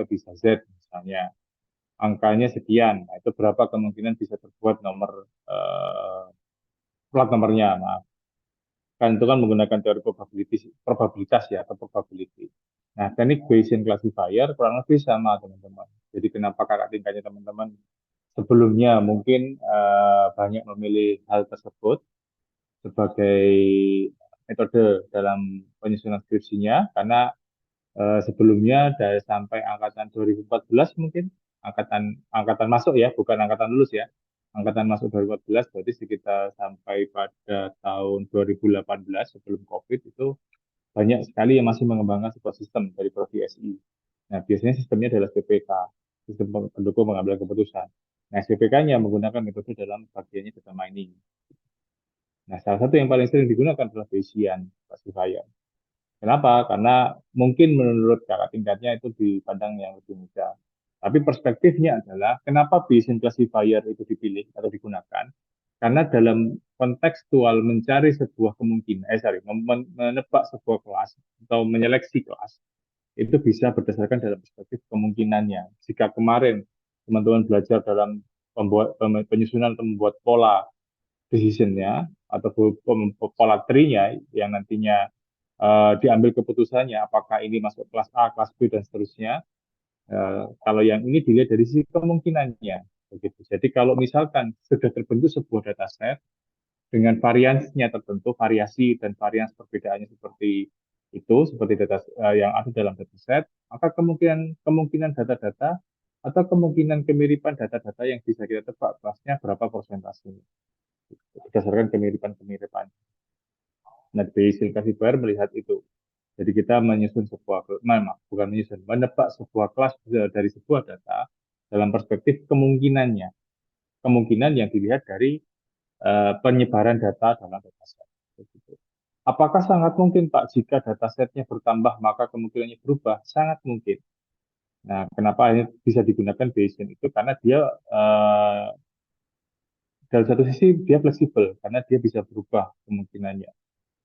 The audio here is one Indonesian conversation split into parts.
bisa Z misalnya. Angkanya sekian. Nah, itu berapa kemungkinan bisa terbuat nomor plat nomornya. Maaf. Kan itu kan menggunakan teori probabilitas ya atau probability. Nah, teknik Bayesian classifier kurang lebih sama teman-teman. Jadi kenapa kakak tingkatnya teman-teman sebelumnya mungkin banyak memilih hal tersebut sebagai metode dalam penyusunan skripsinya karena sebelumnya dari sampai angkatan 2014 mungkin angkatan angkatan masuk ya, bukan angkatan lulus ya. Angkatan masuk 2014 berarti sekitar sampai pada tahun 2018 sebelum COVID itu banyak sekali yang masih mengembangkan sebuah sistem dari Prodi SI. Nah, biasanya sistemnya adalah SPPK, sistem pendukung pengambilan keputusan. Nah, SPPK-nya menggunakan metode dalam bagiannya data mining. Nah, salah satu yang paling sering digunakan adalah Bayesian classifier. Kenapa? Karena mungkin menurut kakak tingkatnya itu dipandang yang lebih mudah. Tapi perspektifnya adalah kenapa Bayesian classifier itu dipilih atau digunakan? Karena dalam kontekstual mencari sebuah kemungkinan, menebak sebuah kelas atau menyeleksi kelas, itu bisa berdasarkan dalam perspektif kemungkinannya. Jika kemarin teman-teman belajar dalam penyusunan atau membuat pola decision-nya atau pola tree-nya yang nantinya diambil keputusannya apakah ini masuk kelas A, kelas B dan seterusnya. Kalau yang ini dilihat dari sisi kemungkinannya begitu. Jadi kalau misalkan sudah terbentuk sebuah dataset dengan variansinya tertentu, variasi dan varians perbedaannya seperti itu, seperti data yang ada dalam dataset, maka kemungkinan kemungkinan data-data atau kemungkinan kemiripan data-data yang bisa kita tebak kelasnya berapa persentasenya berdasarkan kemiripan-kemiripan. Nah, Bayesian classifier melihat itu. Jadi kita menyusun sebuah, bukan menyusun, menebak sebuah kelas dari sebuah data dalam perspektif kemungkinannya. Kemungkinan yang dilihat dari penyebaran data dalam dataset. Begitu. Apakah sangat mungkin Pak jika datasetnya bertambah maka kemungkinannya berubah? Sangat mungkin. Nah, kenapa ini bisa digunakan Bayesian itu? Karena dia dari satu sisi dia fleksibel karena dia bisa berubah kemungkinannya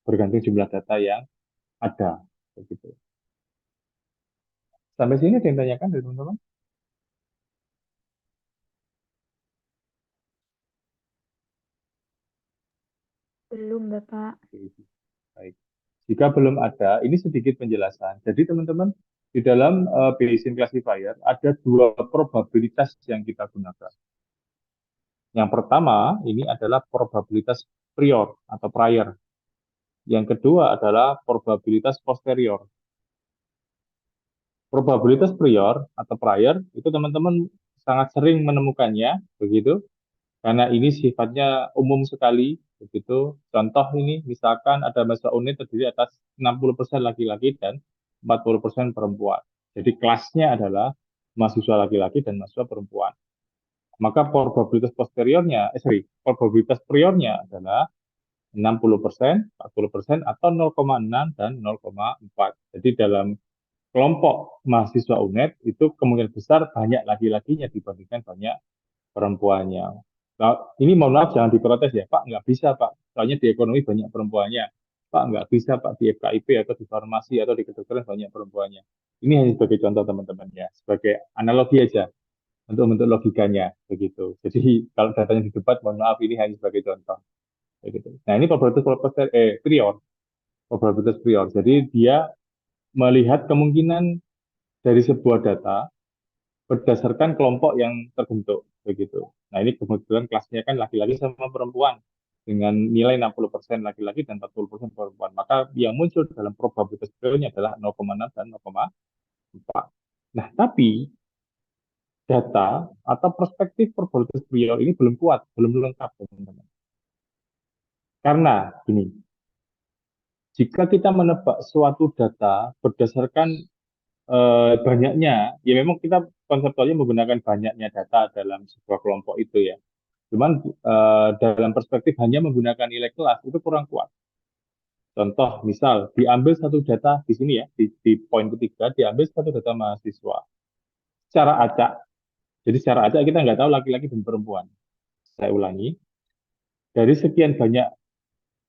bergantung jumlah data yang ada. Begitu. Sampai sini ada yang tanyakan dari teman-teman? Belum, Bapak. Oke, baik. Jika belum ada, ini sedikit penjelasan. Jadi teman-teman, di dalam Bayesian classifier ada dua probabilitas yang kita gunakan. Yang pertama, ini adalah probabilitas prior atau prior. Yang kedua adalah probabilitas posterior. Probabilitas prior atau prior itu teman-teman sangat sering menemukannya, begitu, karena ini sifatnya umum sekali, begitu. Contoh ini, misalkan ada mahasiswa unit terdiri atas 60% laki-laki dan 40% perempuan. Jadi kelasnya adalah mahasiswa laki-laki dan mahasiswa perempuan. Maka probabilitas posteriornya, probabilitas priornya adalah 60%, 40%, atau 0,6 dan 0,4. Jadi dalam kelompok mahasiswa UNED itu kemungkinan besar banyak laki-lakinya dibandingkan banyak perempuannya. Nah, ini mohon maaf jangan diprotes ya, Pak, nggak bisa Pak, soalnya di ekonomi banyak perempuannya. Pak, nggak bisa Pak, di FKIP atau di farmasi atau di kedokteran banyak perempuannya. Ini hanya sebagai contoh teman-teman ya, sebagai analogi aja untuk membentuk logikanya begitu. Jadi kalau datanya di debat, mohon maaf ini hanya sebagai contoh. Begitu. Nah ini prior, probabilitas prior. Jadi dia melihat kemungkinan dari sebuah data berdasarkan kelompok yang terbentuk begitu. Nah, ini kebetulan kelasnya kan laki-laki sama perempuan dengan nilai 60% laki-laki dan 40% perempuan. Maka yang muncul dalam probabilitas priornya adalah 0,6 dan 0,4. Nah, tapi data atau perspektif probabilitas prior ini belum kuat, belum lengkap, teman-teman. Karena gini, jika kita menebak suatu data berdasarkan banyaknya, ya memang kita konseptualnya menggunakan banyaknya data dalam sebuah kelompok itu ya. Cuman dalam perspektif hanya menggunakan nilai kelas itu kurang kuat. Contoh, misal diambil satu data di sini ya, di poin ketiga, diambil satu data mahasiswa. Secara acak, jadi secara acak kita nggak tahu laki-laki dan perempuan. Saya ulangi, dari sekian banyak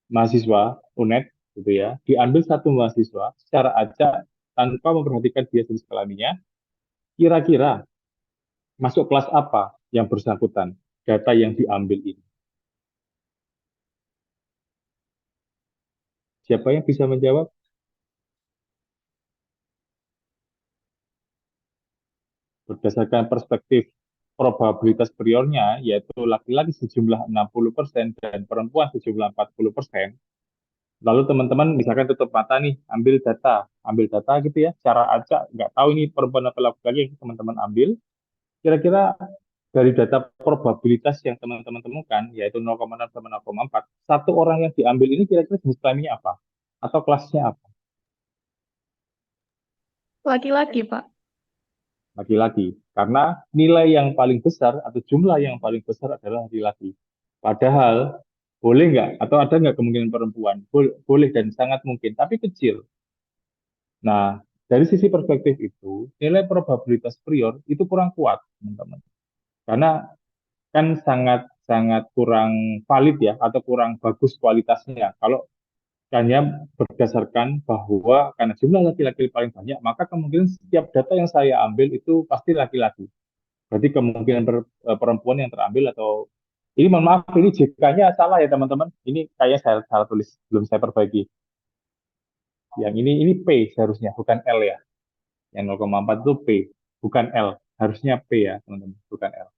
mahasiswa UNED gitu ya, diambil satu mahasiswa secara acak tanpa memperhatikan dia jenis kelaminnya, Kira-kira masuk kelas apa yang bersangkutan data yang diambil ini? Siapa yang bisa menjawab? Berdasarkan perspektif probabilitas priornya, yaitu laki-laki sejumlah 60% dan perempuan sejumlah 40%. Lalu teman-teman misalkan tutup mata nih, ambil data gitu ya, cara acak, nggak tahu ini perempuan atau laki-laki yang teman-teman ambil, kira-kira dari data probabilitas yang teman-teman temukan, yaitu 0,6 sama 0,4, satu orang yang diambil ini kira-kira jenis kelaminnya apa? Atau kelasnya apa? Laki-laki, Pak. Laki-laki. Karena nilai yang paling besar atau jumlah yang paling besar adalah laki-laki. Padahal boleh nggak atau ada nggak kemungkinan perempuan? Boleh dan sangat mungkin, tapi kecil. Nah, dari sisi perspektif itu, nilai probabilitas prior itu kurang kuat, teman-teman. Karena kan sangat kurang valid ya, atau kurang bagus kualitasnya. Kalau hanya berdasarkan bahwa karena jumlah laki-laki paling banyak, maka kemungkinan setiap data yang saya ambil itu pasti laki-laki. Berarti kemungkinan perempuan yang terambil atau ini mohon maaf ini JK-nya salah ya teman-teman. Ini kayaknya saya salah tulis, belum saya perbaiki. Yang ini P seharusnya bukan L ya. Yang 0,4 itu P, bukan L. Harusnya P ya teman-teman, bukan L.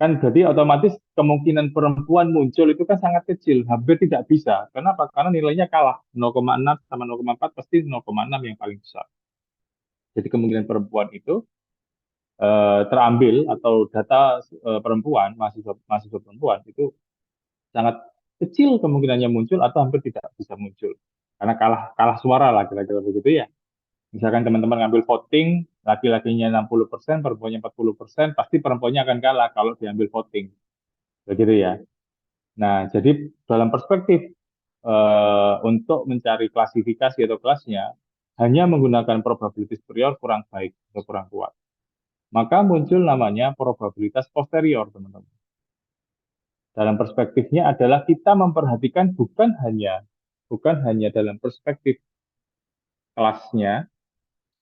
Kan jadi otomatis kemungkinan perempuan muncul itu kan sangat kecil, hampir tidak bisa. Kenapa? Karena nilainya kalah. 0,6 sama 0,4 pasti 0,6 yang paling besar. Jadi kemungkinan perempuan itu terambil atau data perempuan, mahasiswa, mahasiswa perempuan itu sangat kecil kemungkinannya muncul atau hampir tidak bisa muncul. Karena kalah kalah suara lah kira-kira begitu ya. Misalkan teman-teman ngambil voting, laki-lakinya 60%, perempuannya 40%, pasti perempuannya akan kalah kalau diambil voting. Begitu ya. Nah, jadi dalam perspektif untuk mencari klasifikasi atau kelasnya, hanya menggunakan probabilitas prior kurang baik atau kurang kuat. Maka muncul namanya probabilitas posterior, teman-teman. Dalam perspektifnya adalah kita memperhatikan bukan hanya dalam perspektif kelasnya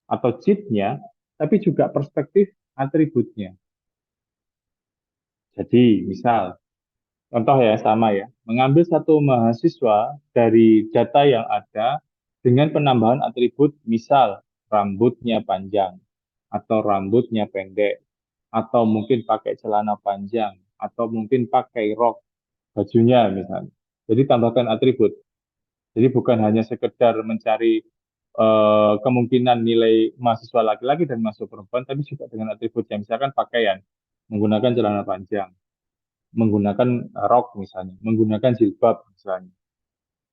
atau cheatnya, tapi juga perspektif atributnya. Jadi, misal, contoh ya sama ya, mengambil satu mahasiswa dari data yang ada dengan penambahan atribut, misal rambutnya panjang atau rambutnya pendek atau mungkin pakai celana panjang atau mungkin pakai rok bajunya misalnya. Jadi tambahkan atribut. Jadi bukan hanya sekedar mencari kemungkinan nilai mahasiswa laki-laki dan mahasiswa perempuan, tapi juga dengan atributnya. Misalkan pakaian, menggunakan celana panjang, menggunakan rok misalnya, menggunakan jilbab misalnya.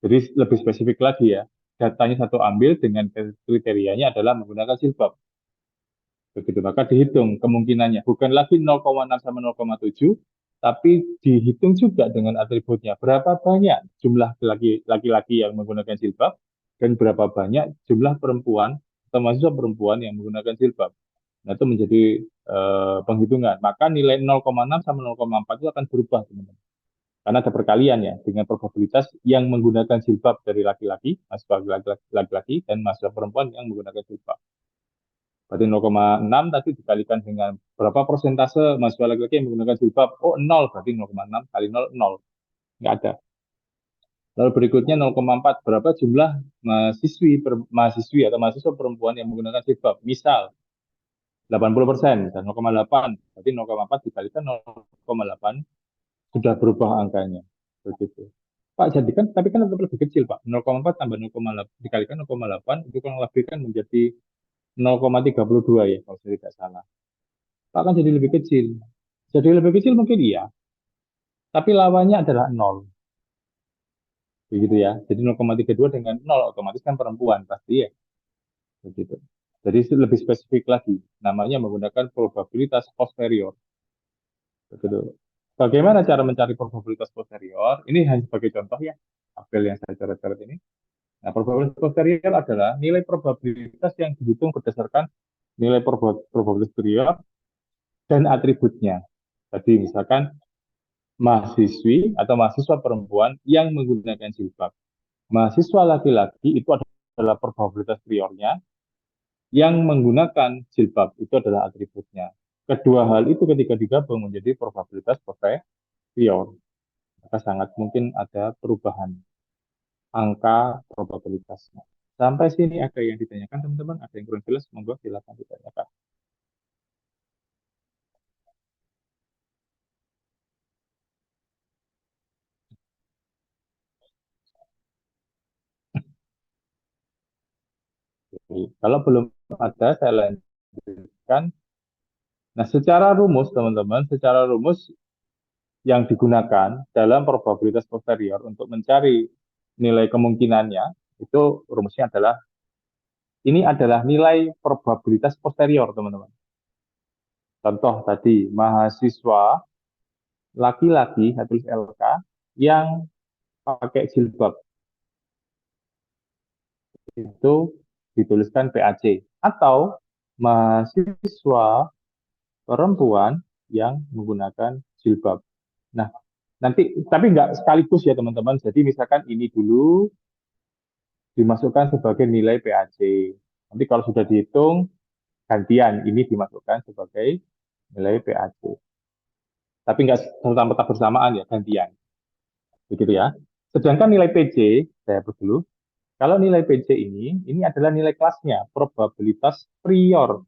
Jadi lebih spesifik lagi ya, datanya satu ambil dengan kriterianya adalah menggunakan jilbab. Begitu, maka dihitung kemungkinannya. Bukan lagi 0,6 sama 0,7, tapi dihitung juga dengan atributnya. Berapa banyak jumlah laki-laki yang menggunakan jilbab, dan berapa banyak jumlah perempuan atau mahasiswa perempuan yang menggunakan jilbab. Nah, itu menjadi penghitungan. Maka nilai 0,6 sama 0,4 itu akan berubah, teman-teman. Karena ada perkalian ya, dengan probabilitas yang menggunakan jilbab dari laki-laki, mahasiswa laki-laki, dan mahasiswa perempuan yang menggunakan jilbab. Berarti 0,6 tadi dikalikan dengan berapa persentase mahasiswa laki-laki yang menggunakan jilbab? Oh, 0. Berarti 0,6 kali 0, 0. Nggak ada. Lalu berikutnya 0,4. Berapa jumlah mahasiswi atau mahasiswa perempuan yang menggunakan jilbab? Misal 80%, dan 0,8. Berarti 0,4 dikalikan 0,8 sudah berubah angkanya. Begitu. Pak, jadi kan, tapi kan tetap lebih kecil, Pak. 0,4 tambah 0,8 dikalikan 0,8 itu kurang lebih kan menjadi 0,32 ya, kalau saya tidak salah. Akan jadi lebih kecil. Jadi lebih kecil mungkin iya, tapi lawannya adalah nol. Begitu ya. Jadi 0,32 dengan nol otomatis kan perempuan pasti ya. Begitu. Jadi lebih spesifik lagi. Namanya menggunakan probabilitas posterior. Begitu. Bagaimana cara mencari probabilitas posterior? Ini hanya sebagai contoh ya. Tabel yang saya coret-coret ini. Nah, probabilitas posterior adalah nilai probabilitas yang dihitung berdasarkan nilai probabilitas prior dan atributnya. Jadi misalkan mahasiswi atau mahasiswa perempuan yang menggunakan jilbab. Mahasiswa laki-laki itu adalah probabilitas priornya yang menggunakan jilbab itu adalah atributnya. Kedua hal itu ketika digabung menjadi probabilitas posterior, maka sangat mungkin ada perubahan angka probabilitasnya. Sampai sini ada yang ditanyakan teman-teman? Ada yang kurang jelas? Monggo silakan ditanyakan. Jadi, kalau belum ada, saya lanjutkan. Nah, secara rumus, teman-teman, secara rumus yang digunakan dalam probabilitas posterior untuk mencari nilai kemungkinannya, itu rumusnya adalah, ini adalah nilai probabilitas posterior, teman-teman. Contoh tadi, mahasiswa laki-laki, saya tulis LK, yang pakai jilbab, itu dituliskan PAC. Atau mahasiswa perempuan yang menggunakan jilbab. Nah, nanti tapi nggak sekaligus ya teman-teman. Jadi misalkan ini dulu dimasukkan sebagai nilai PAC. Nanti kalau sudah dihitung gantian ini dimasukkan sebagai nilai PAC. Tapi nggak serta-merta bersamaan ya, gantian. Begitu ya. Sedangkan nilai PC, saya hapus dulu. Kalau nilai PC ini adalah nilai kelasnya, probabilitas prior.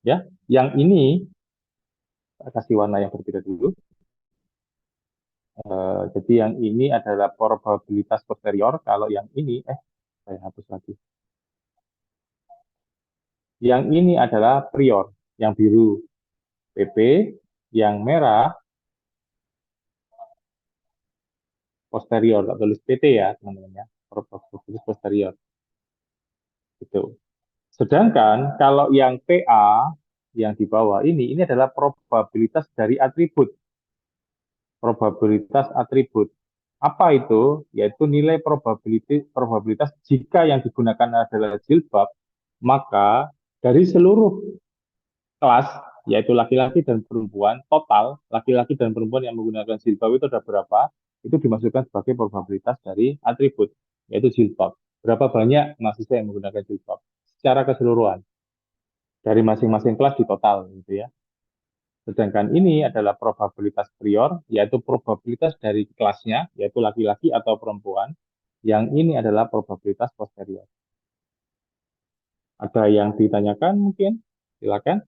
Ya, yang ini saya kasih warna yang berbeda dulu. Jadi yang ini adalah probabilitas posterior. Kalau yang ini, saya hapus lagi. Yang ini adalah prior, yang biru PP, yang merah posterior, atau tulis PT ya teman-teman ya, probabilitas posterior. Itu. Sedangkan kalau yang PA, yang di bawah ini adalah probabilitas dari atribut. Probabilitas atribut. Apa itu? Yaitu nilai probabilitas jika yang digunakan adalah jilbab, maka dari seluruh kelas, yaitu laki-laki dan perempuan, total laki-laki dan perempuan yang menggunakan jilbab itu ada berapa, itu dimasukkan sebagai probabilitas dari atribut, yaitu jilbab. Berapa banyak mahasiswa yang menggunakan jilbab secara keseluruhan, dari masing-masing kelas di total, gitu ya. Sedangkan ini adalah probabilitas prior, yaitu probabilitas dari kelasnya, yaitu laki-laki atau perempuan. Yang ini adalah probabilitas posterior. Ada yang ditanyakan mungkin? Silakan.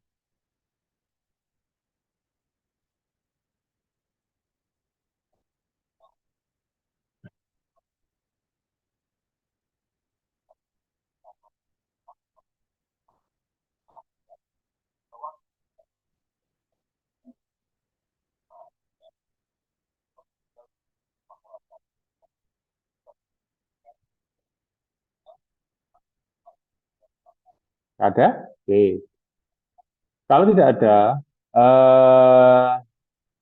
Ada? Oke. Kalau tidak ada, eh,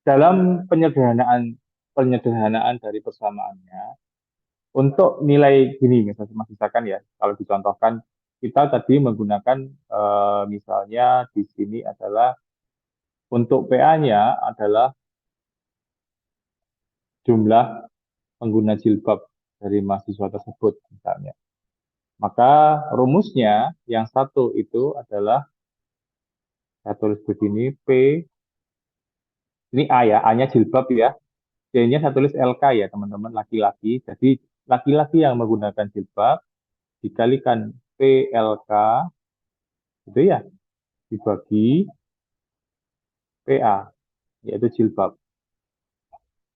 dalam penyederhanaan penyederhanaan dari persamaannya, untuk nilai gini, misalkan ya, kalau dicontohkan, kita tadi menggunakan, misalnya di sini adalah untuk PA-nya adalah jumlah pengguna jilbab dari mahasiswa tersebut, misalnya. Maka rumusnya yang satu itu adalah, saya tulis begini, P, ini A ya, A-nya jilbab ya, D-nya saya tulis LK ya teman-teman, laki-laki. Jadi laki-laki yang menggunakan jilbab dikalikan PLK itu ya dibagi PA, yaitu jilbab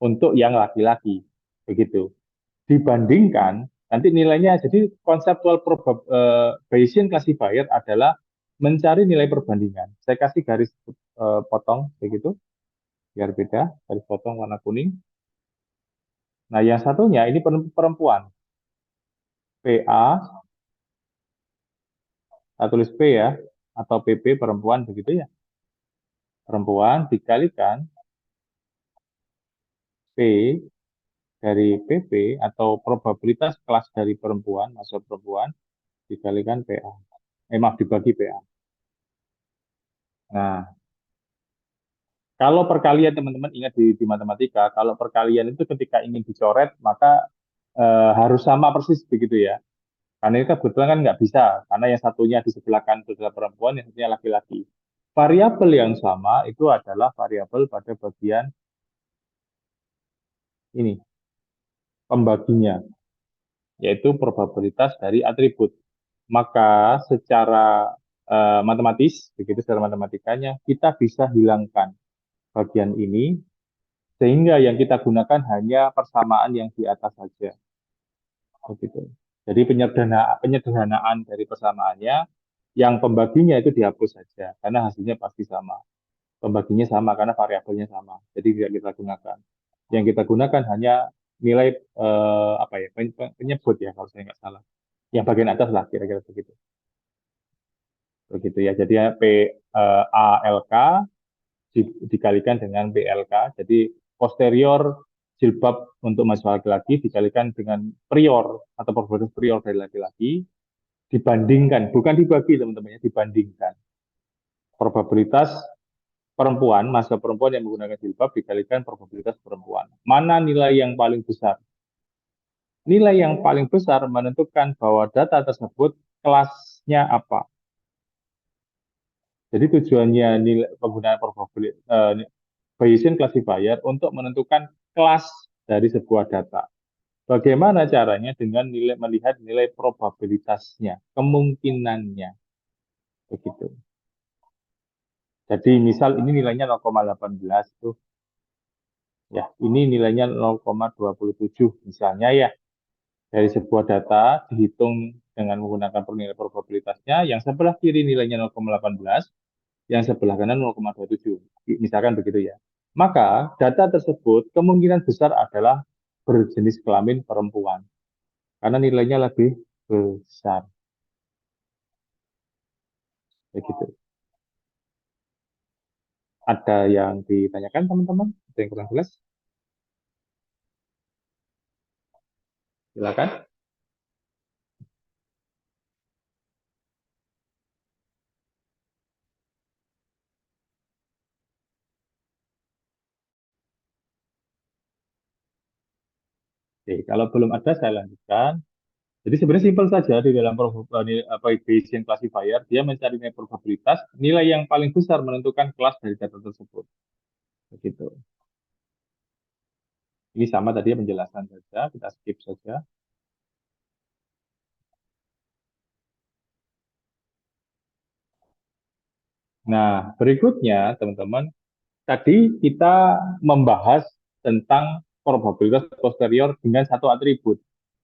untuk yang laki-laki. Begitu. Dibandingkan nanti nilainya, jadi konseptual Bayesian classifier adalah mencari nilai perbandingan. Saya kasih garis potong begitu biar beda, garis potong warna kuning. Nah, yang satunya ini perempuan. PA, saya tulis P ya, atau PP perempuan begitu ya. Perempuan dikalikan P dari PP atau probabilitas kelas dari perempuan, masuk perempuan, dikalikan PA. Maaf, dibagi PA. Nah, kalau perkalian teman-teman ingat di matematika, kalau perkalian itu ketika ingin dicoret, maka harus sama persis begitu ya. Karena itu kebetulan kan nggak bisa, karena yang satunya di sebelah kanan itu adalah perempuan, yang satunya laki-laki. Variabel yang sama itu adalah variabel pada bagian ini, pembaginya, yaitu probabilitas dari atribut. Maka secara matematis, begitu secara matematikanya, kita bisa hilangkan bagian ini, sehingga yang kita gunakan hanya persamaan yang di atas saja. Begitu. Jadi penyederhanaan dari persamaannya, yang pembaginya itu dihapus saja, karena hasilnya pasti sama. Pembaginya sama karena variabelnya sama. Jadi tidak kita gunakan. Yang kita gunakan hanya nilai apa ya, penyebut ya kalau saya nggak salah. Yang bagian atas lah kira-kira begitu. Begitu ya. Jadi ya, ALK dikalikan dengan BLK. Jadi posterior jilbab untuk mahasiswa laki-laki dikalikan dengan prior atau probabilitas prior dari laki-laki, dibandingkan, bukan dibagi teman-teman, dibandingkan probabilitas perempuan, mahasiswa perempuan yang menggunakan jilbab dikalikan probabilitas perempuan. Mana nilai yang paling besar? Nilai yang paling besar menentukan bahwa data tersebut kelasnya apa. Jadi tujuannya nilai penggunaan Bayesian classifier untuk menentukan kelas dari sebuah data. Bagaimana caranya? Dengan melihat nilai probabilitasnya, kemungkinannya, begitu. Jadi misal ini nilainya 0,18 tuh, ya ini nilainya 0,27 misalnya ya. Dari sebuah data dihitung dengan menggunakan nilai probabilitasnya, yang sebelah kiri nilainya 0,18, yang sebelah kanan 0,27. Misalkan begitu ya. Maka data tersebut kemungkinan besar adalah berjenis kelamin perempuan. Karena nilainya lebih besar. Begitu. Ada yang ditanyakan teman-teman? Ada yang kurang jelas? Silakan. Oke, kalau belum ada saya lanjutkan. Jadi sebenarnya simpel saja di dalam Bayesian classifier, dia mencari nilai probabilitas, nilai yang paling besar menentukan kelas dari data tersebut. Begitu. Ini sama tadi ya, penjelasan saja, kita skip saja. Nah, berikutnya teman-teman, tadi kita membahas tentang probabilitas posterior dengan satu atribut,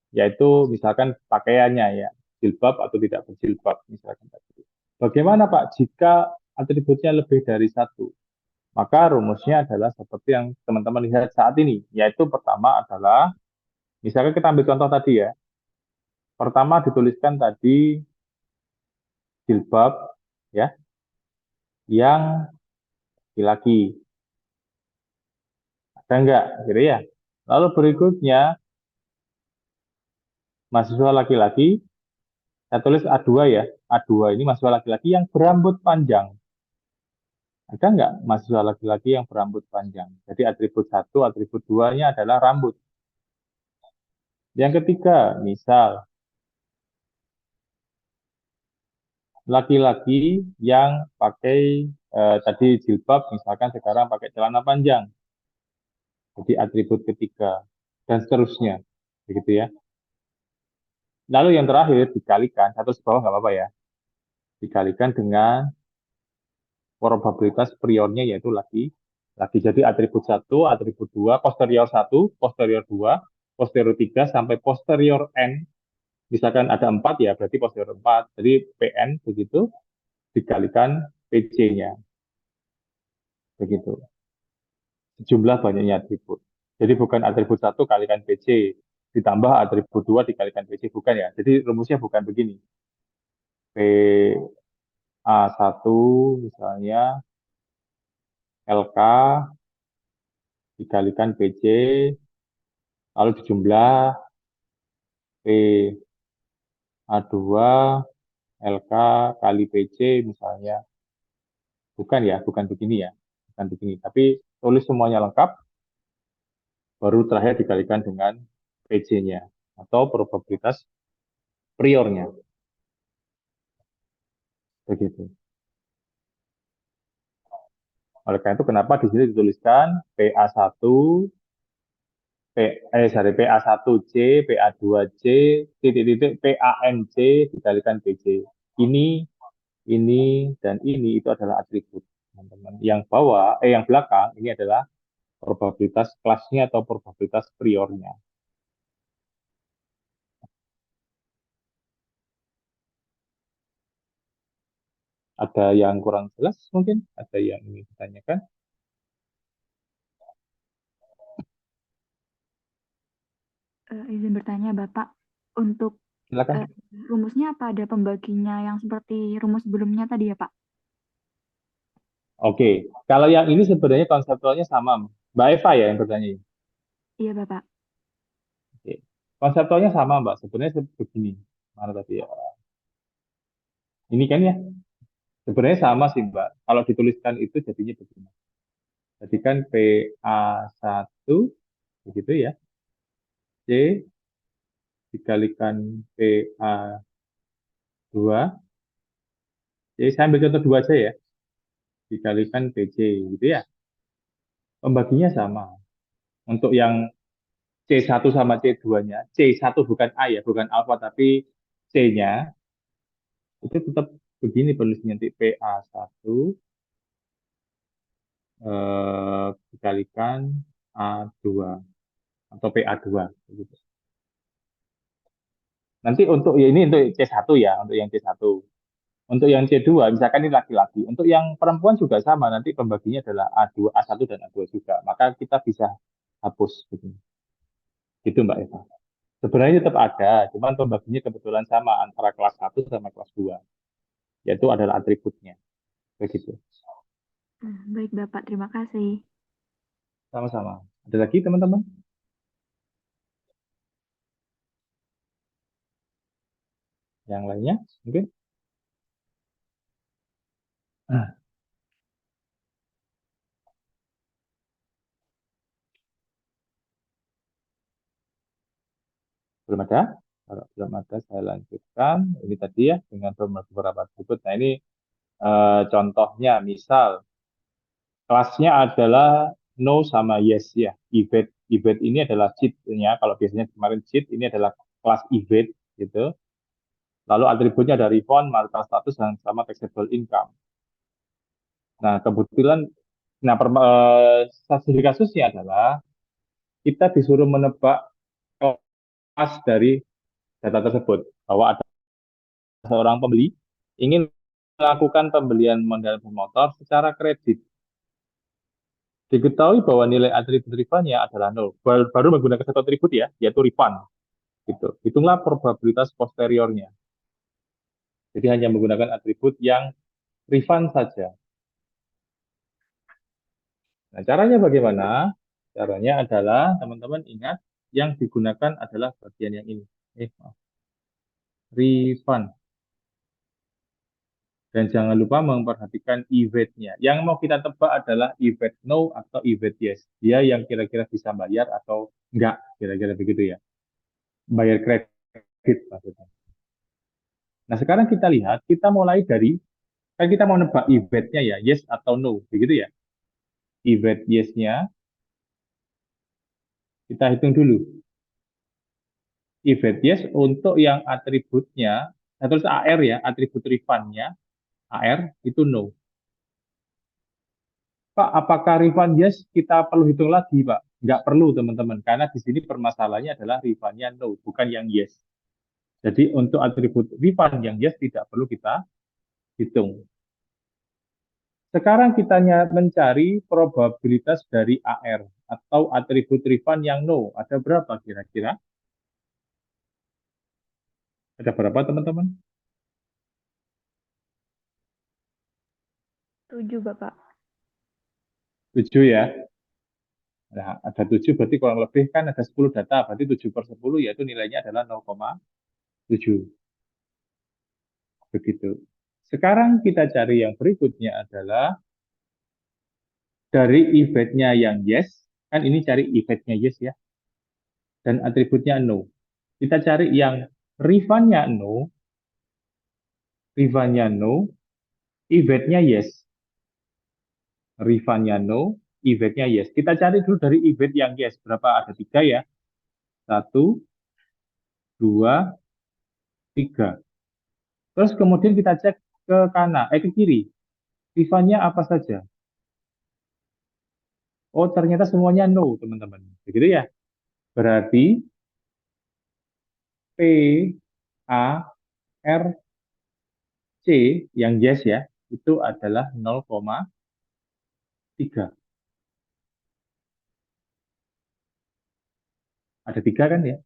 yaitu misalkan pakaiannya ya, jilbab atau tidak berjilbab misalkan tadi. Bagaimana Pak jika atributnya lebih dari satu? Maka rumusnya adalah seperti yang teman-teman lihat saat ini, yaitu pertama adalah, misalkan kita ambil contoh tadi ya, pertama dituliskan tadi jilbab ya, yang laki-laki. Ada enggak? Gitu ya. Lalu berikutnya, mahasiswa laki-laki, saya tulis A2 ya. A2 ini mahasiswa laki-laki yang berambut panjang. Ada enggak mahasiswa laki-laki yang berambut panjang? Jadi atribut satu, atribut duanya adalah rambut. Yang ketiga, misal laki-laki yang pakai tadi jilbab, misalkan sekarang pakai celana panjang. Jadi atribut ketiga dan seterusnya, begitu ya. Lalu yang terakhir dikalikan, satu bawah nggak apa-apa ya, dikalikan dengan probabilitas priornya yaitu laki. Laki jadi atribut satu, atribut dua, posterior satu, posterior dua, posterior tiga sampai posterior n. Misalkan ada 4 ya, berarti posterior 4. Jadi PN begitu dikalikan PC-nya. Begitu. Jumlah banyaknya atribut. Jadi bukan atribut satu kalikan PC, ditambah atribut dua dikalikan PC, bukan ya. Jadi rumusnya bukan begini. PA1 misalnya LK dikalikan PC, lalu dijumlah PA2 LK kali PC misalnya. Bukan ya, bukan begini ya. Bukan begini. Tapi tulis semuanya lengkap, baru terakhir dikalikan dengan PC-nya atau probabilitas priornya. Begitu. Oleh karena itu kenapa di sini dituliskan PA1 PA1C, PA2C, titik-titik PANC dikalikan PJ. Ini, dan ini itu adalah atribut, teman-teman. Yang belakang ini adalah probabilitas kelasnya atau probabilitas priornya. Ada yang kurang jelas mungkin? Ada yang ingin ditanyakan? Izin bertanya, Bapak, untuk Silakan. rumusnya apa ada pembaginya yang seperti rumus sebelumnya tadi ya, Pak? Oke, kalau yang ini sebenarnya konseptualnya sama. Mbak Eva ya yang bertanya. Iya, Bapak. Oke. Konseptualnya sama, Mbak. Sebenarnya begini. Mana tadi ya? Ini kan ya. Sebenarnya sama sih, Mbak. Kalau dituliskan itu jadinya begini. Jadi kan PA1 begitu ya. C dikalikan PA2. Jadi saya ambil contoh 2 aja ya. Dikalikan PJ gitu ya. Pembaginya sama. Untuk yang C1 sama C2-nya, C1 bukan A ya, bukan alfa tapi C-nya itu tetap begini penulisnya nanti PA1 dikalikan A2 atau PA2 gitu. Nanti untuk ya ini untuk C1 ya, untuk yang C1. Untuk yang C2 misalkan ini laki-laki. Untuk yang perempuan juga sama, nanti pembaginya adalah A2, A1 dan A2 juga. Maka kita bisa hapus gitu. Gitu Mbak Eva. Sebenarnya tetap ada, cuman pembaginya kebetulan sama antara kelas 1 sama kelas 2, yaitu adalah atributnya. Begitu. Baik, Bapak. Terima kasih. Sama-sama. Ada lagi teman-teman? Yang lainnya? Mungkin? Nah, belum ada? Kalau belum ada, saya lanjutkan. Ini tadi ya, dengan beberapa atribut. Nah, ini contohnya, misal, kelasnya adalah no sama yes ya. Event event ini adalah cheat-nya. Kalau biasanya kemarin cheat, ini adalah kelas event gitu. Lalu atributnya dari font, marital status, dan sama taxable income. Nah, kebetulan, nah, studi kasusnya adalah kita disuruh menebak kelas dari data tersebut. Bahwa ada seorang pembeli ingin melakukan pembelian modal motor secara kredit. Diketahui bahwa nilai atribut refundnya adalah 0. Baru menggunakan satu atribut ya, yaitu refund. Gitu. Hitunglah probabilitas posteriornya. Jadi hanya menggunakan atribut yang refund saja. Nah, caranya bagaimana? Caranya adalah teman-teman ingat yang digunakan adalah bagian yang ini. Maaf. Refund. Dan jangan lupa memperhatikan event-nya. Yang mau kita tebak adalah event no atau event yes. Dia yang kira-kira bisa bayar atau enggak. Kira-kira begitu ya. Bayar kredit maksudnya. Nah sekarang kita lihat, kita mulai dari, kan kita mau nebak event-nya ya, yes atau no. Begitu ya. Event yes-nya, kita hitung dulu. Event yes untuk yang atributnya, saya tulis AR ya, atribut refund-nya, AR itu no. Pak, apakah refund yes kita perlu hitung lagi, Pak? Nggak perlu, teman-teman, karena di sini permasalahannya adalah refundnya no, bukan yang yes. Jadi untuk atribut refund yang yes tidak perlu kita hitung. Sekarang kita mencari probabilitas dari AR atau atribut refund yang no. Ada berapa kira-kira? Ada berapa, teman-teman? 7, Bapak. 7 ya. Nah, ada 7 berarti kurang lebih kan ada 10 data, berarti 7 per 10 yaitu nilainya adalah 0,7. Begitu. Sekarang kita cari yang berikutnya adalah dari eventnya yang yes, kan ini cari eventnya yes ya, dan atributnya no. Kita cari yang Rifannya no, Rifannya no, Ivetnya yes. Rifannya no, Ivetnya yes. Kita cari dulu dari Ivet yang yes. Berapa? Ada tiga ya. Satu, dua, tiga. Terus kemudian kita cek ke kanan, ke kiri. Rifannya apa saja? Oh, ternyata semuanya no, teman-teman. Begitu ya. Berarti P, A, R, C yang yes ya, itu adalah 0,3. Ada tiga kan ya?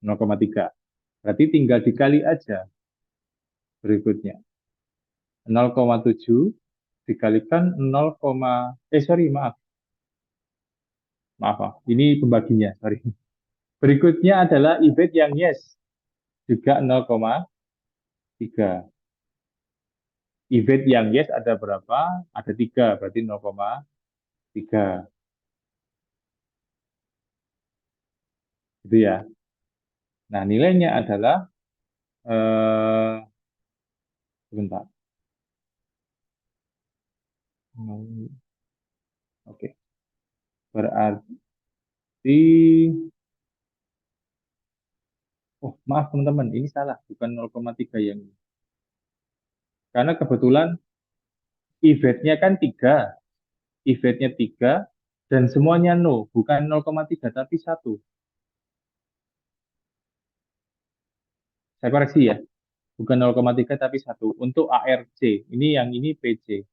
0,3. Berarti tinggal dikali aja berikutnya. 0,7 dikalikan 0, sorry, maaf. Maaf. Ini pembaginya, sorry. Berikutnya adalah IBET yang yes, juga 0,3. IBET yang yes ada berapa? Ada tiga, berarti 0,3. Gitu ya. Nah, nilainya adalah, sebentar. Oke. Berarti, oh maaf teman-teman, ini salah, bukan 0,3 yang ini. Karena kebetulan IBET-nya kan 3, IBET-nya 3, dan semuanya no, bukan 0,3 tapi 1. Saya koreksi ya, bukan 0,3 tapi 1. Untuk ARC, ini PC,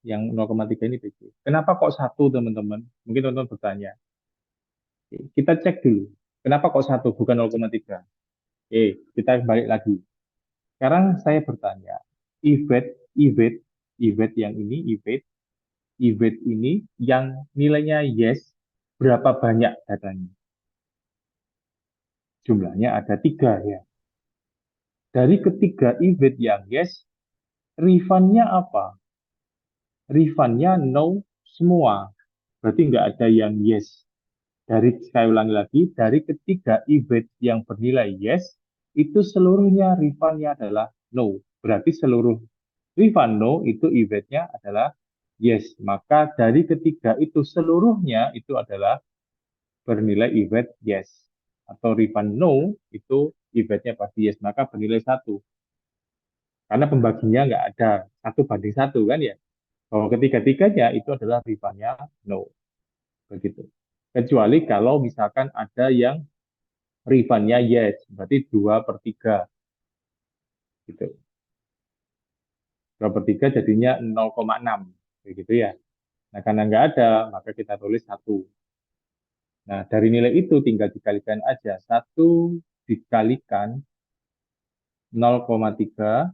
yang 0,3 ini PC. Kenapa kok 1 teman-teman? Mungkin teman-teman bertanya. Kita cek dulu, kenapa kok 1 bukan 0,3? Kita balik lagi. Sekarang saya bertanya, IBET, IBET, IBET yang ini, IBET ini yang nilainya yes, berapa banyak datanya? Jumlahnya ada 3 ya. Dari ketiga IBET yang yes, refundnya apa? Refundnya no semua. Berarti nggak ada yang yes. Saya ulangi lagi, dari ketiga IBET yang bernilai yes, itu seluruhnya refundnya adalah no. Berarti seluruh refund no itu IBET-nya adalah yes. Maka dari ketiga itu seluruhnya itu adalah bernilai IBET yes. Atau refund no itu IBET-nya pasti yes. Maka bernilai 1. Karena pembaginya nggak ada 1:1 kan ya. Bahwa ketiga-tiganya itu adalah refundnya no. Begitu. Kecuali kalau misalkan ada yang refundnya yes, berarti 2/3 gitu. 2/3 jadinya 0,6 begitu ya. Nah, karena nggak ada, maka kita tulis 1. Nah, dari nilai itu tinggal dikalikan aja. 1 dikalikan 0,3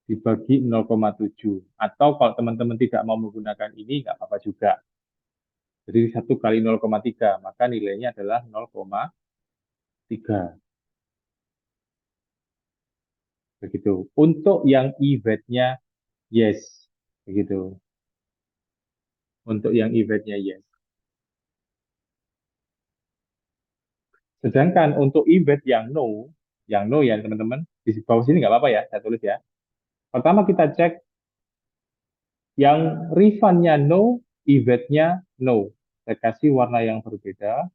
dibagi 0,7. Atau kalau teman-teman tidak mau menggunakan ini, nggak apa-apa juga. Jadi 1 kali 0,3, maka nilainya adalah 0,3. Begitu. Untuk yang IBET-nya yes. Begitu. Untuk yang IBET-nya yes. Sedangkan untuk IBET yang no ya teman-teman, di bawah sini nggak apa-apa ya, saya tulis ya. Pertama kita cek yang refundnya no, IBET-nya no. Saya kasih warna yang berbeda.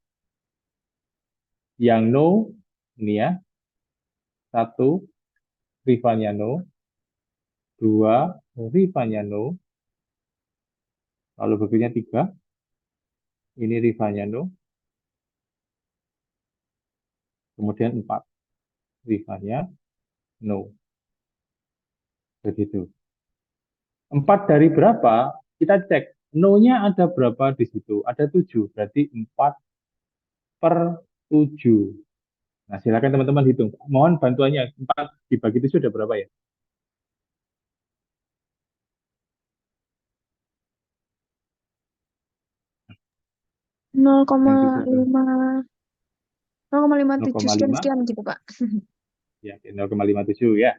Yang no, ini ya, 1, refundnya no. 2, refundnya no. Lalu berikutnya 3, ini refundnya no. Kemudian 4, refundnya no. Begitu. 4 dari berapa? Kita cek. No-nya ada berapa di situ? Ada 7. Berarti 4/7. Nah, silakan teman-teman hitung. Mohon bantuannya. 4 dibagi 7 sudah berapa ya? 0,5 Yang bisa tuh. 0,57 0,5 sekian-sekian gitu, Pak. ya, 0,57 ya.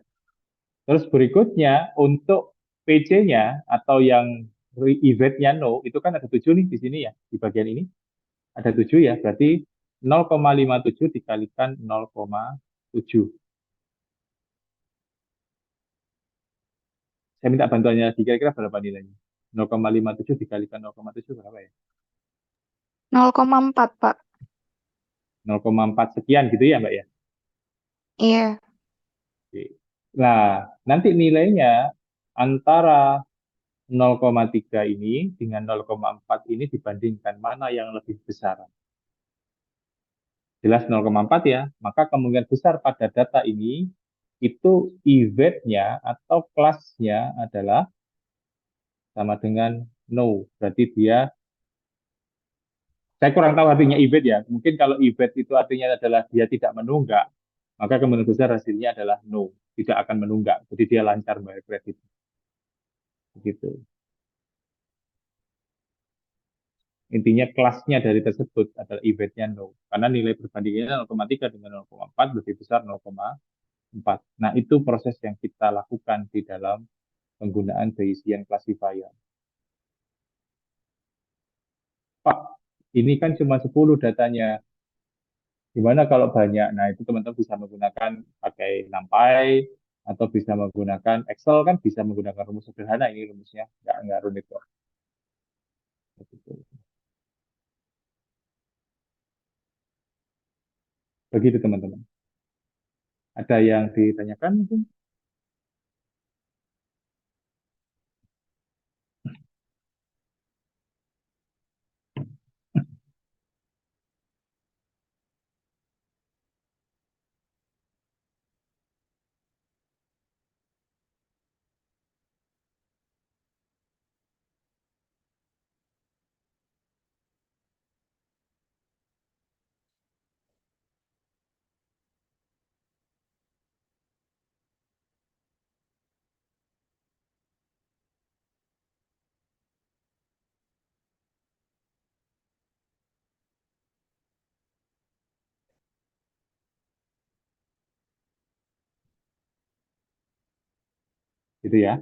Terus berikutnya untuk PC-nya atau yang eventnya no itu kan ada 7 nih di sini ya, di bagian ini ada 7 ya, berarti 0,57 dikalikan 0,7. Saya minta bantuannya lagi, kira-kira berapa nilainya? 0,57 dikalikan 0,7 berapa ya? 0,4, Pak. 0,4 sekian gitu ya, Mbak ya? Iya. Oke. Nah, nanti nilainya antara 0,3 ini dengan 0,4 ini dibandingkan mana yang lebih besar. Jelas 0,4 ya, maka kemungkinan besar pada data ini itu eventnya atau kelasnya adalah sama dengan no. Berarti dia, saya kurang tahu artinya event ya. Mungkin kalau event itu artinya adalah dia tidak menunggak, maka kemungkinan besar hasilnya adalah no, tidak akan menunggak. Jadi dia lancar bayar kredit. Begitu. Intinya kelasnya dari tersebut adalah eventnya no. Karena nilai perbandingannya 0,3 dengan 0,4 lebih besar 0,4. Nah, itu proses yang kita lakukan di dalam penggunaan Bayesian classifier. Pak, ini kan cuma 10 datanya. Gimana kalau banyak? Nah, itu teman-teman bisa menggunakan pakai NumPy atau bisa menggunakan Excel, kan bisa menggunakan rumus sederhana, ini rumusnya nggak rumit kok. Begitu teman-teman. Ada yang ditanyakan mungkin? Gitu ya.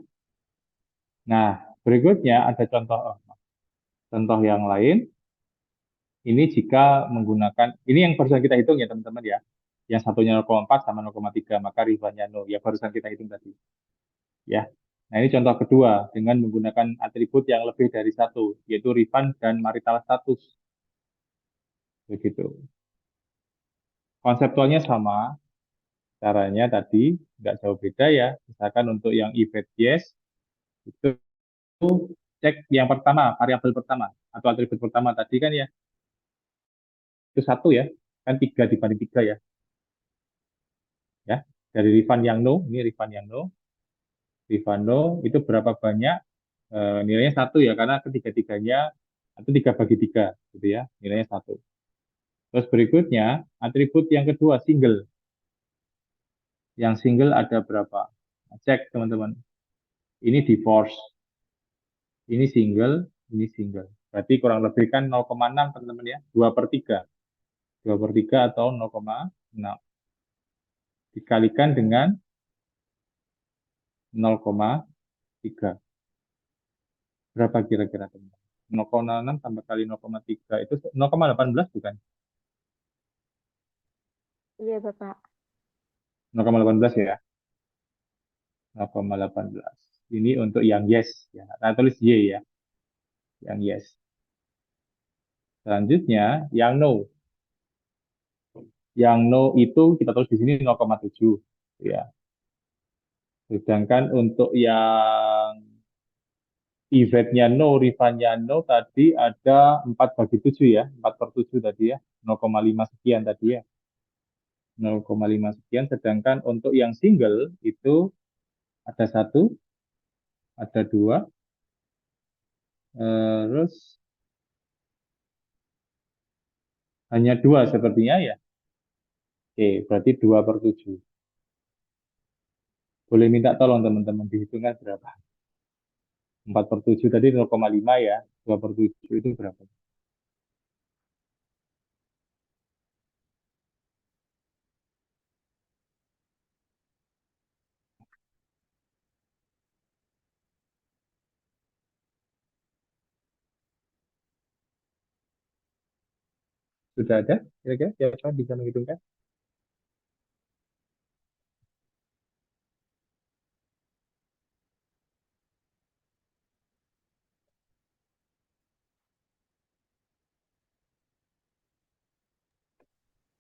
Nah, berikutnya ada contoh yang lain. Ini jika menggunakan, ini yang barusan kita hitung ya teman-teman ya. Yang satunya 0,4 sama 0,3, maka rivalnya 0. Ya barusan kita hitung tadi. Ya. Nah ini contoh kedua, dengan menggunakan atribut yang lebih dari satu, yaitu refund dan marital status. Begitu. Konseptualnya sama, caranya tadi nggak jauh beda ya. Misalkan untuk yang event yes, itu cek yang pertama, variabel pertama, atau atribut pertama tadi kan ya, itu satu ya, kan 3 dibanding 3 ya. Ya, dari refund yang no, ini refund yang no, Rifano itu berapa banyak, nilainya satu ya, karena ketiga-tiganya atau 3 bagi 3 gitu ya, nilainya satu. Terus berikutnya atribut yang kedua single. Yang single ada berapa? Nah, cek teman-teman. Ini divorce, ini single. Berarti kurang lebih kan 0,6 teman-teman ya, 2/3. 2/3 atau 0,6 dikalikan dengan 0,3. Berapa kira-kira teman-teman? 0,6 tambah kali 0,3 itu 0,18 bukan? Iya, Bapak. 0,18 ya. 0,18. Ini untuk yang yes ya. Nah, tulis Y ya, yang yes. Selanjutnya yang no. Yang no itu kita tulis di sini 0,7 ya. Sedangkan untuk yang eventnya no, refundnya no tadi ada 4/7 ya, 4/7 tadi ya, 0,5 sekian tadi ya, 0,5 sekian. Sedangkan untuk yang single itu ada satu, ada dua, terus hanya dua sepertinya ya. Oke, berarti 2/7. Boleh minta tolong teman-teman dihitungkan berapa? 4/7 tadi 0,5 ya. 2/7 itu berapa? Sudah ada? Kira-kira siapa bisa menghitungkan?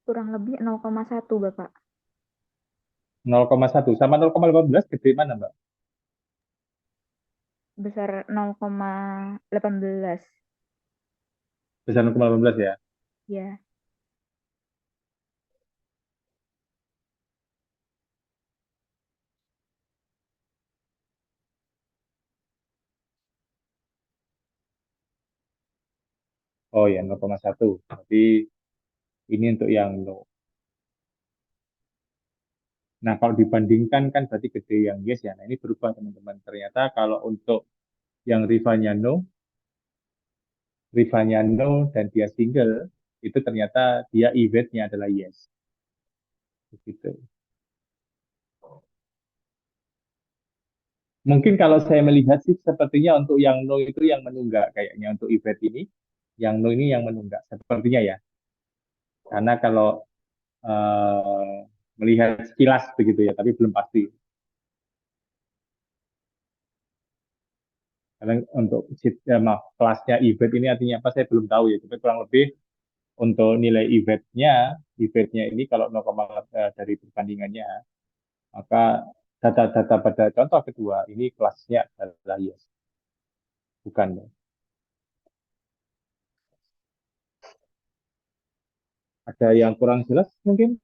Kurang lebih 0,1 Bapak. 0,1 sama 0,18 gede mana, Mbak? Besar 0,18. Besar 0,18 ya. Ya, Oh ya, 0,1. Berarti ini untuk yang no. Nah, kalau dibandingkan kan berarti gede yang yes ya. Nah, ini berubah teman-teman. Ternyata kalau untuk yang rivalnya no, rivalnya no dan dia single, itu ternyata dia eventnya adalah yes. Begitu. Mungkin kalau saya melihat sih sepertinya untuk yang no itu yang menunggak kayaknya untuk event ini, yang no ini yang menunggak sepertinya ya. Karena kalau melihat sekilas begitu ya, tapi belum pasti. Karena untuk maaf, kelasnya event ini artinya apa saya belum tahu ya. Tapi kurang lebih untuk nilai eventnya ini kalau 0, dari perbandingannya, maka data-data pada contoh kedua ini kelasnya adalah yes, bukan no. Ada yang kurang jelas mungkin?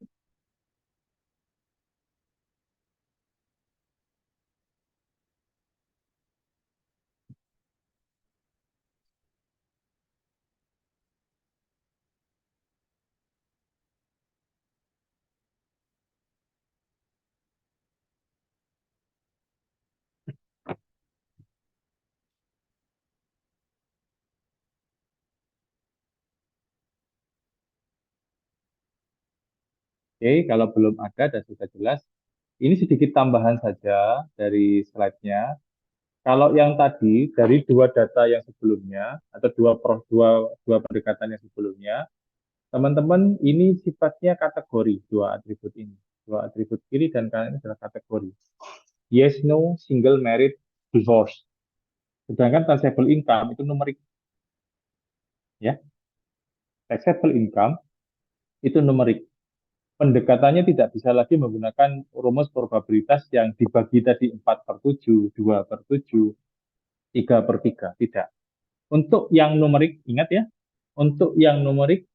Oke, kalau belum ada dan sudah jelas, ini sedikit tambahan saja dari slide-nya. Kalau yang tadi dari dua data yang sebelumnya atau dua pendekatan yang sebelumnya, teman-teman ini sifatnya kategori dua atribut ini. Dua atribut kiri dan kanan ini adalah kategori. Yes, no, single, married, divorce. Sedangkan taxable income itu numerik ya. Taxable income itu numerik. Pendekatannya tidak bisa lagi menggunakan rumus probabilitas yang dibagi tadi 4/7, 2/7, 3/3. Tidak. Untuk yang numerik, ingat ya, untuk yang numerik,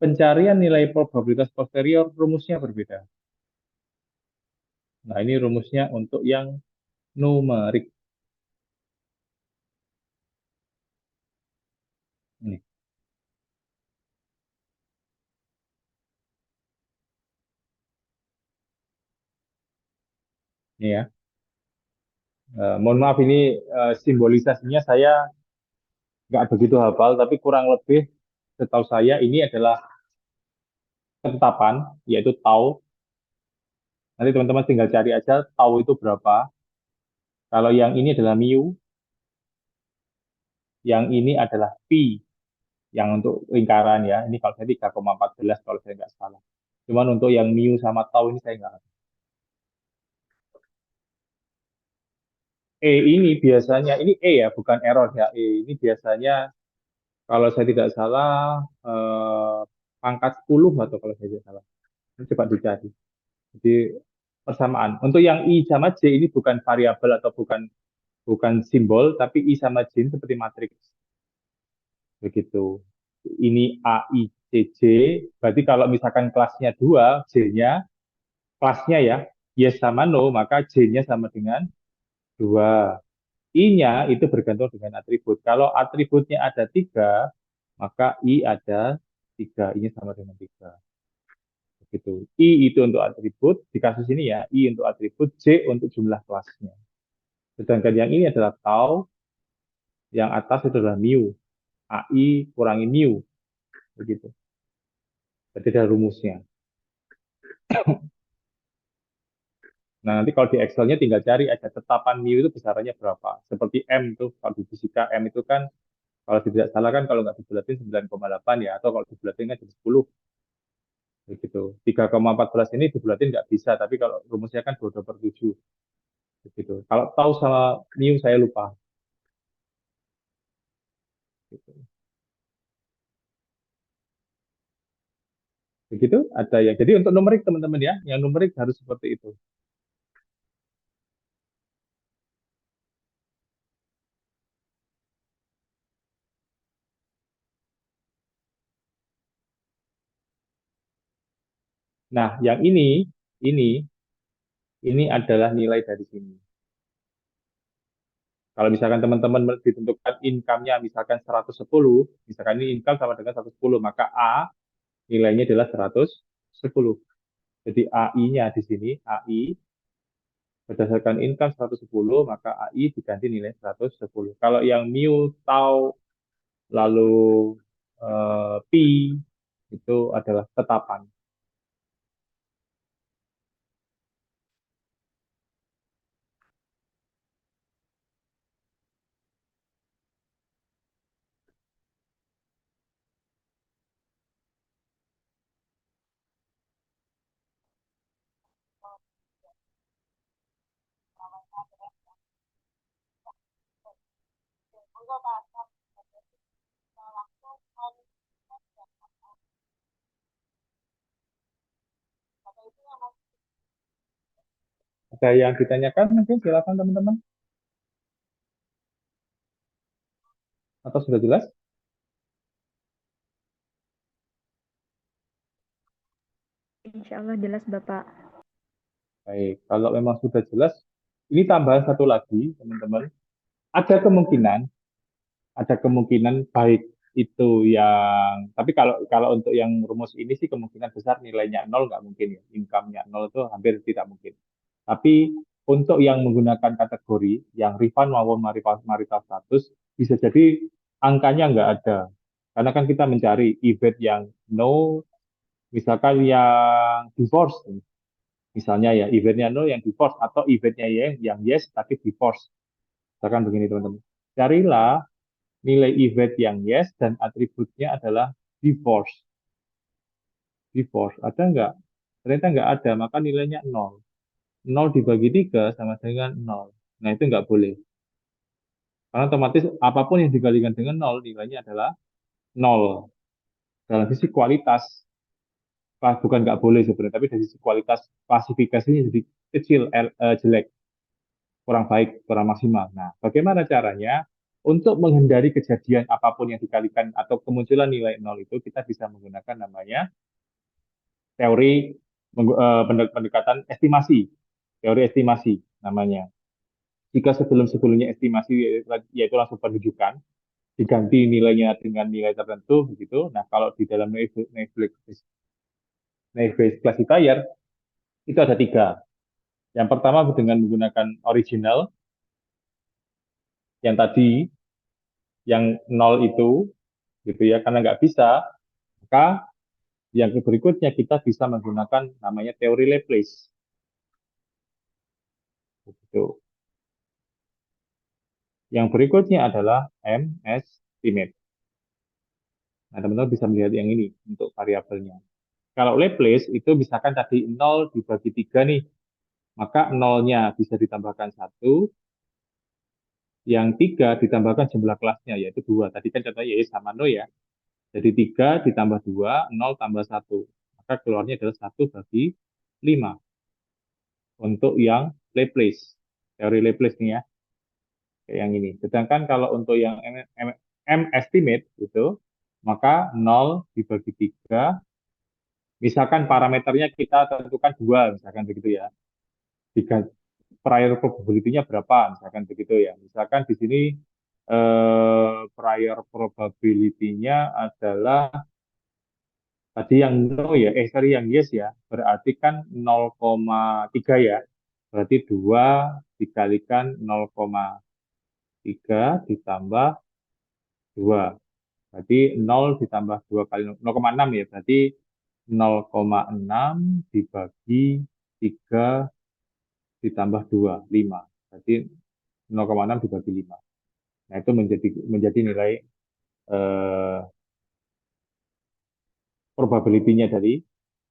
pencarian nilai probabilitas posterior rumusnya berbeda. Nah, ini rumusnya untuk yang numerik. Ini, ini ya. Mohon maaf ini simbolisasinya saya nggak begitu hafal, tapi kurang lebih setahu saya ini adalah ketetapan, yaitu tau. Nanti teman-teman tinggal cari aja tau itu berapa. Kalau yang ini adalah mu, yang ini adalah pi, yang untuk lingkaran ya. Ini kalau saya 3,14 kalau saya nggak salah. Cuman untuk yang mu sama tau ini saya nggak. Ini biasanya, ini ya, bukan error ya. Ini biasanya kalau saya tidak salah pangkat 10 atau kalau saya tidak salah. Ini coba dicari. Jadi persamaan. Untuk yang I sama J ini bukan variabel atau bukan bukan simbol, tapi I sama J ini seperti matriks. Begitu. Ini A, I, C, J. Berarti kalau misalkan kelasnya 2, J-nya, kelasnya ya, yes sama no, maka J-nya sama dengan 2. I-nya itu bergantung dengan atribut. Kalau atributnya ada 3, maka I ada 3. I-nya sama dengan 3. Begitu. I itu untuk atribut, di kasus ini ya, I untuk atribut, J untuk jumlah kelasnya. Sedangkan yang ini adalah tau, yang atas itu adalah mu. AI kurangi mu. Begitu. Jadi ada rumusnya. Nah, nanti kalau di Excel-nya tinggal cari aja tetapan mu itu besarannya berapa. Seperti M itu, kalau di fisika M itu kan Kalau tidak salah kan kalau nggak dibulatin 9,8 ya, atau kalau dibulatin kan jadi 10 begitu. 3,14 ini dibulatin nggak bisa, tapi kalau rumusnya kan 22/7 begitu. Kalau tahu sama mu saya lupa. Gitu. Begitu ada ya. Jadi untuk numerik teman-teman ya, yang numerik harus seperti itu. Nah, yang ini, ini adalah nilai dari sini. Kalau misalkan teman-teman ditentukan income-nya misalkan 110, misalkan ini income sama dengan 110, maka A nilainya adalah 110. Jadi AI-nya di sini, AI berdasarkan income 110, maka AI diganti nilai 110. Kalau yang mu, tau, lalu pi, itu adalah tetapan. Ada yang ditanyakan mungkin silakan teman-teman, atau sudah jelas? Insya Allah jelas Bapak. Baik, kalau memang sudah jelas, ini tambahan satu lagi teman-teman. Ada kemungkinan ada kemungkinan baik itu yang tapi kalau kalau untuk yang rumus ini sih kemungkinan besar nilainya nol nggak mungkin ya, income-nya nol itu hampir tidak mungkin. Tapi untuk yang menggunakan kategori yang refund maupun marital status bisa jadi angkanya nggak ada, karena kan kita mencari event yang no, misalkan yang divorce, misalnya ya eventnya no yang divorce, atau eventnya yang yes tapi divorce, misalkan begini teman-teman, carilah nilai event yang yes dan atributnya adalah divorce. Divorce, ada nggak? Ternyata nggak ada, maka nilainya nol. Nol dibagi 3 sama dengan nol. Nah, itu nggak boleh. Karena otomatis apapun yang dikalikan dengan nol, nilainya adalah nol. Dalam sisi kualitas, bukan nggak boleh sebenarnya, tapi dari sisi kualitas klasifikasinya jadi kecil, jelek, kurang baik, kurang maksimal. Nah, bagaimana caranya? Untuk menghindari kejadian apapun yang dikalikan atau kemunculan nilai nol itu, kita bisa menggunakan namanya teori pendekatan estimasi, teori estimasi namanya. Jika sebelum-sebelumnya estimasi yaitu langsung penunjukan, diganti nilainya dengan nilai tertentu begitu. Nah, kalau di dalam Navier classifier itu ada tiga. Yang pertama dengan menggunakan original, yang tadi yang nol itu gitu ya, karena nggak bisa, maka yang berikutnya kita bisa menggunakan namanya teori Laplace. Gitu. Yang berikutnya adalah M estimate. Nah, teman-teman bisa melihat yang ini untuk variabelnya. Kalau Laplace itu misalkan tadi 0 dibagi 3 nih, maka nolnya bisa ditambahkan 1, yang 3 ditambahkan jumlah kelasnya, yaitu 2. Tadi kan contohnya Y sama 0 ya. Jadi 3 ditambah 2, 0 tambah 1. Maka keluarnya adalah 1/5 untuk yang Laplace. Teori Laplace nih ya, kayak yang ini. Sedangkan kalau untuk yang M estimate itu, maka 0 dibagi 3, misalkan parameternya kita tentukan 2, misalkan begitu ya. Tiga, prior probability-nya berapa, misalkan begitu ya. Misalkan di sini prior probability-nya adalah tadi yang no ya, sorry yang yes ya, berarti kan 0,3 ya. Berarti 2 dikalikan 0,3 ditambah 2. Berarti 0 ditambah 2 kali 0,6 ya. Berarti 0,6 dibagi 3 ditambah 2, 5. Berarti 0,6 dibagi 5. Nah, itu menjadi nilai eh, probability-nya dari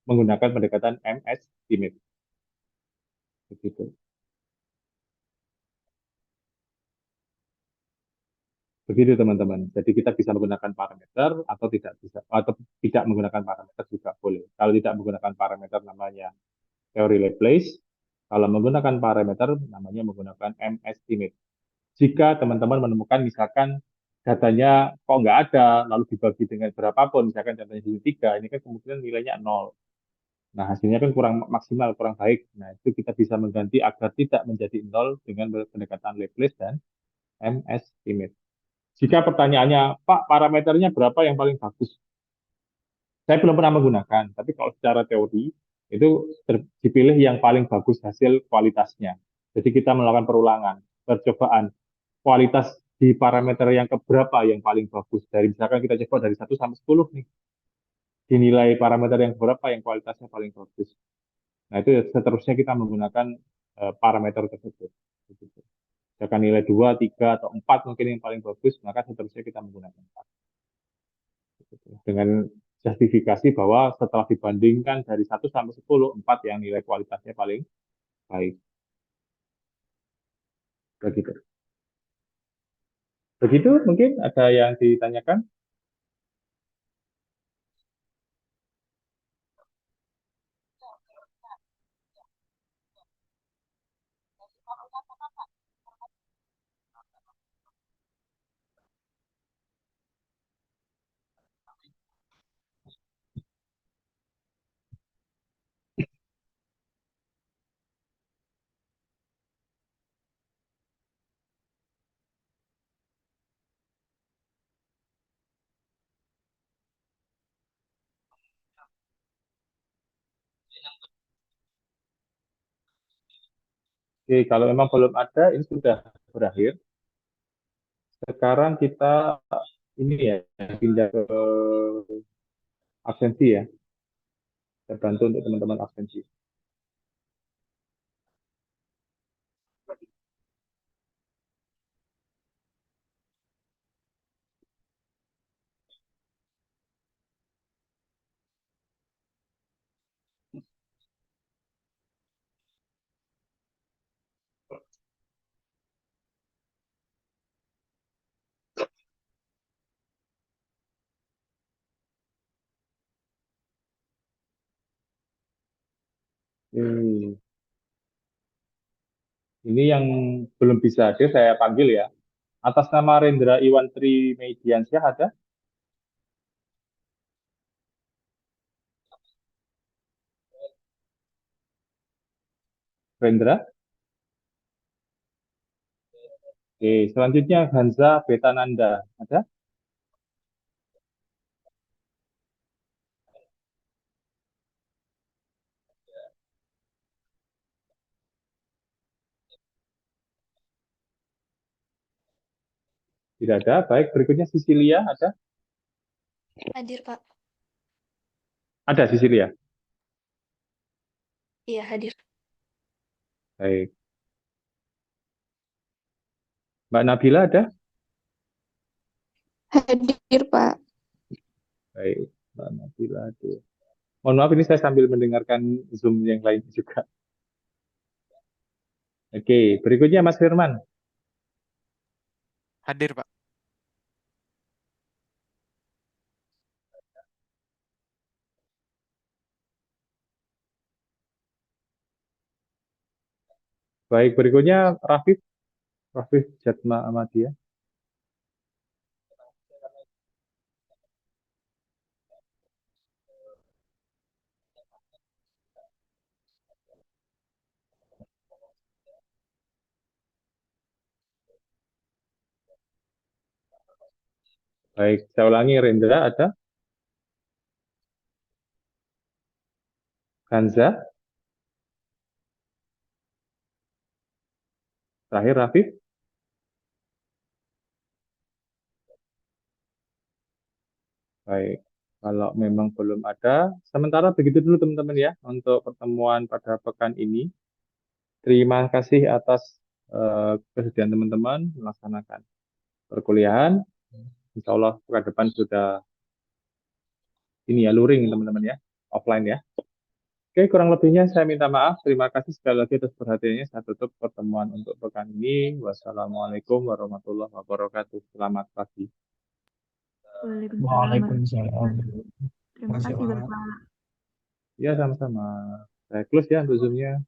menggunakan pendekatan MS estimate. Begitu. Begitu teman-teman. Jadi kita bisa menggunakan parameter atau tidak bisa atau tidak menggunakan parameter juga boleh. Kalau tidak menggunakan parameter namanya teori Laplace. Kalau menggunakan parameter namanya menggunakan M estimate. Jika teman-teman menemukan misalkan datanya kok nggak ada, lalu dibagi dengan berapapun, misalkan datanya jadi 3, ini kan kemungkinan nilainya 0. Nah, hasilnya kan kurang maksimal, kurang baik. Nah, itu kita bisa mengganti agar tidak menjadi 0 dengan pendekatan Laplace dan M estimate. Jika pertanyaannya, Pak, parameternya berapa yang paling bagus? Saya belum pernah menggunakan, tapi kalau secara teori, itu dipilih yang paling bagus hasil kualitasnya. Jadi kita melakukan perulangan, percobaan, kualitas di parameter yang keberapa yang paling bagus. Dari misalkan kita coba dari 1 sampai 10 nih, dinilai parameter yang berapa yang kualitasnya paling bagus. Nah, itu seterusnya kita menggunakan parameter tersebut. Misalkan nilai 2, 3, atau 4 mungkin yang paling bagus, maka seterusnya kita menggunakan 4. Dengan justifikasi bahwa setelah dibandingkan dari 1 sampai 10, 4 yang nilai kualitasnya paling baik. Begitu. Begitu mungkin ada yang ditanyakan? Oke, kalau memang belum ada, ini sudah berakhir. Sekarang kita ini ya, pindah ke absensi ya. Saya bantu untuk teman-teman absensi. Ini yang belum bisa hadir saya panggil ya. Atas nama Rendra Iwan Tri Mediansyah ada? Rendra? Oke, selanjutnya Hanza Betananda ada? Tidak ada. Baik, berikutnya Sisilia ada? Hadir, Pak. Ada Sisilia. Iya, hadir. Baik. Mbak Nabila ada? Hadir, Pak. Baik, Mbak Nabila ada. Mohon maaf ini saya sambil mendengarkan Zoom yang lain juga. Oke, berikutnya Mas Firman. Hadir, Pak. Baik, berikutnya Rafif Jatma Ahmadiyah. Baik, saya ulangi Rendra ada? Kanza, terakhir Rafif. Baik, kalau memang belum ada, sementara begitu dulu teman-teman ya untuk pertemuan pada pekan ini. Terima kasih atas kesediaan teman-teman melaksanakan perkuliahan. Insya Allah pekan depan sudah ini ya luring teman-teman ya, offline ya. Oke, kurang lebihnya saya minta maaf. Terima kasih sekali lagi atas perhatiannya. Saya tutup pertemuan untuk pekan ini. Wassalamualaikum warahmatullahi wabarakatuh. Selamat pagi. Waalaikumsalam Waalaikumsalam. warahmatullahi wabarakatuh. Terima Masya kasih Allah. Bapak. Ya, sama-sama. Saya close ya untuk Zoom-nya.